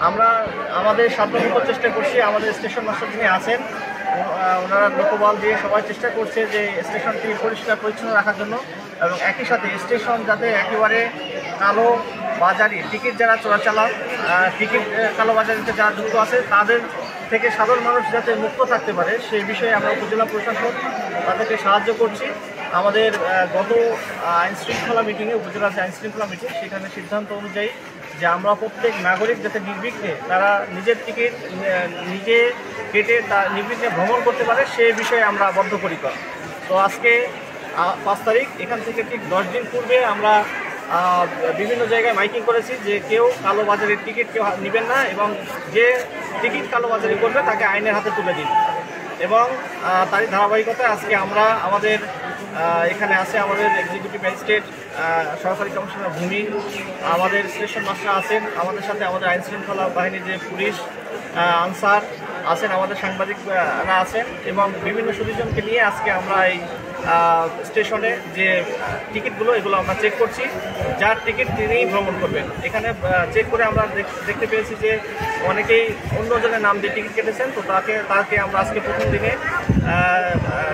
আমরা আমাদের সাধ্যমতো চেষ্টা করছি। আমাদের স্টেশন মাস্টার যিনি আছেন ওনারা লোকবল দিয়ে সবাই চেষ্টা করছে যে স্টেশনটি পরিষ্কার পরিচ্ছন্ন রাখার জন্য, এবং একই সাথে স্টেশন যাতে একেবারে কালো বাজারি টিকিট যারা চোরাচালান টিকিট কালোবাজারিতে যারা যুক্ত আছে তাদের থেকে সাধারণ মানুষ যাতে মুক্ত থাকতে পারে সেই বিষয়ে আমরা উপজেলা প্রশাসন তাদেরকে সাহায্য করছি। আমাদের গত আইনশৃঙ্খলা মিটিংয়ে উপজেলার যে আইনশৃঙ্খলা মিটিং সেখানে সিদ্ধান্ত অনুযায়ী যে আমরা প্রত্যেক নাগরিক যাতে নির্বিঘ্নে তারা নিজের টিকিট নিজে কেটে তা নির্বিঘ্নে ভ্রমণ করতে পারে সেই বিষয়ে আমরা বদ্ধপরিকর। তো আজকে 5 তারিখ এখান থেকে ঠিক 10 দিন পূর্বে আমরা বিভিন্ন জায়গায় মাইকিং করেছি যে কেউ কালোবাজারির টিকিট কেউ নেবেন না, এবং যে টিকিট কালোবাজারি করবে তাকে আইনের হাতে তুলে দিন। এবং তারই ধারাবাহিকতায় আজকে আমরা আমাদের এখানে আছে আমাদের এক্সিকিউটিভ ম্যাজিস্ট্রেট, সহকারী কমিশনার ভূমি, আমাদের স্টেশন মাস্টার আছেন, আমাদের সাথে আমাদের আইনশৃঙ্খলা বাহিনীর যে পুলিশ আনসার আছেন, আমাদের সাংবাদিকরা আছেন, এবং বিভিন্ন সুদীজনকে নিয়ে আজকে আমরা এই স্টেশনে যে টিকিটগুলো এগুলো আমরা চেক করছি। যার টিকিট তিনিই ভ্রমণ করবেন। এখানে চেক করে আমরা দেখতে পেয়েছি যে অনেকেই অন্যজনের নাম দিয়ে টিকিট কেটেছেন। তো তাকে আমরা আজকে প্রথম দিনে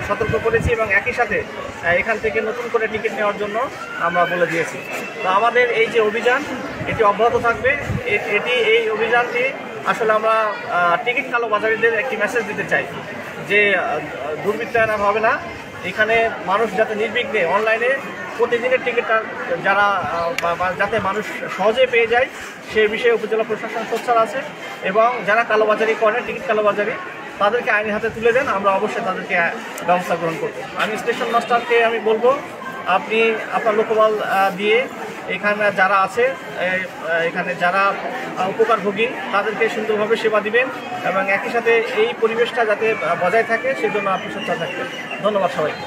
সতর্ক করেছি, এবং একই সাথে এখান থেকে নতুন করে টিকিট নেওয়ার জন্য আমরা বলে দিয়েছি। তো আমাদের এই যে অভিযান এটি অব্যাহত থাকবে। এই অভিযানটি আসলে আমরা টিকিট কালোবাজারিদের একটি মেসেজ দিতে চাই যে দুর্বৃত্তায়ন হবে না। এখানে মানুষ যাতে নির্বিঘ্নে অনলাইনে প্রতিদিনের টিকিটটা যাতে মানুষ সহজে পেয়ে যায় সেই বিষয়ে উপজেলা প্রশাসন সোচ্চার আছে, এবং যারা কালোবাজারি করে টিকিট কালোবাজারি তাদেরকে আইনের হাতে তুলে দেন, আমরা অবশ্যই তাদেরকে ব্যবস্থা গ্রহণ করব। আমি স্টেশন মাস্টারকে আমি বলবো আপনি আপনার লোকবল দিয়ে এখানে যারা আছে এখানে যারা উপকারভোগী তাদেরকে সুন্দরভাবে সেবা দিবেন, এবং একই সাথে এই পরিবেশটা যাতে বজায় থাকে সেজন্য আপনি সোচ্চার থাকবেন। ধন্যবাদ সবাইকে।